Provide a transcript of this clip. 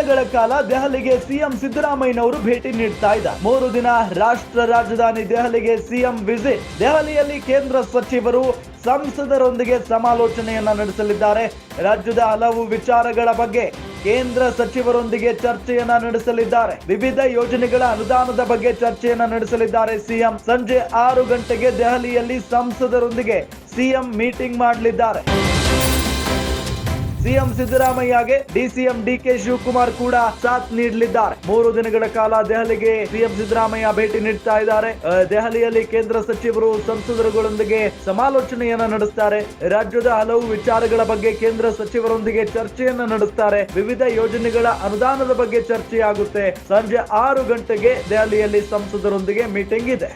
ದಿನಗಳ ಕಾಲ ದೆಹಲಿಗೆ ಸಿಎಂ ಸಿದ್ದರಾಮಯ್ಯನವರು ಭೇಟಿ ನೀಡ್ತಾ ಇದ್ದಾರೆ. 3 ದಿನ ರಾಷ್ಟ್ರ ರಾಜಧಾನಿ ದೆಹಲಿಗೆ ಸಿಎಂ ವಿಸಿಟ್. ದೆಹಲಿಯಲ್ಲಿ ಕೇಂದ್ರ ಸಚಿವರು ಸಂಸದರೊಂದಿಗೆ ಸಮಾಲೋಚನೆಯನ್ನ ನಡೆಸಲಿದ್ದಾರೆ. ರಾಜ್ಯದ ಹಲವು ವಿಚಾರಗಳ ಬಗ್ಗೆ ಕೇಂದ್ರ ಸಚಿವರೊಂದಿಗೆ ಚರ್ಚೆಯನ್ನ ನಡೆಸಲಿದ್ದಾರೆ. ವಿವಿಧ ಯೋಜನೆಗಳ ಅನುದಾನದ ಬಗ್ಗೆ ಚರ್ಚೆಯನ್ನ ನಡೆಸಲಿದ್ದಾರೆ. ಸಿಎಂ ಸಂಜೆ 6 ಗಂಟೆಗೆ ದೆಹಲಿಯಲ್ಲಿ ಸಂಸದರೊಂದಿಗೆ ಸಿಎಂ ಮೀಟಿಂಗ್ ಮಾಡಲಿದ್ದಾರೆ. ಸಿಎಂ ಸಿದ್ದರಾಮಯ್ಯಗೆ ಡಿಸಿಎಂ ಡಿಕೆ ಶಿವಕುಮಾರ್ ಕೂಡ ಸಾಥ್ ನೀಡಲಿದ್ದಾರೆ. 3 ದಿನಗಳ ಕಾಲ ದೆಹಲಿಗೆ ಸಿಎಂ ಸಿದ್ದರಾಮಯ್ಯ ಭೇಟಿ ನೀಡ್ತಾ ಇದ್ದಾರೆ. ದೆಹಲಿಯಲ್ಲಿ ಕೇಂದ್ರ ಸಚಿವರು ಸಂಸದರುಗಳೊಂದಿಗೆ ಸಮಾಲೋಚನೆಯನ್ನ ನಡೆಸ್ತಾರೆ. ರಾಜ್ಯದ ಹಲವು ವಿಚಾರಗಳ ಬಗ್ಗೆ ಕೇಂದ್ರ ಸಚಿವರೊಂದಿಗೆ ಚರ್ಚೆಯನ್ನ ನಡೆಸ್ತಾರೆ. ವಿವಿಧ ಯೋಜನೆಗಳ ಅನುದಾನದ ಬಗ್ಗೆ ಚರ್ಚೆಯಾಗುತ್ತೆ. ಸಂಜೆ 6 ಗಂಟೆಗೆ ದೆಹಲಿಯಲ್ಲಿ ಸಂಸದರೊಂದಿಗೆ ಮೀಟಿಂಗ್ ಇದೆ.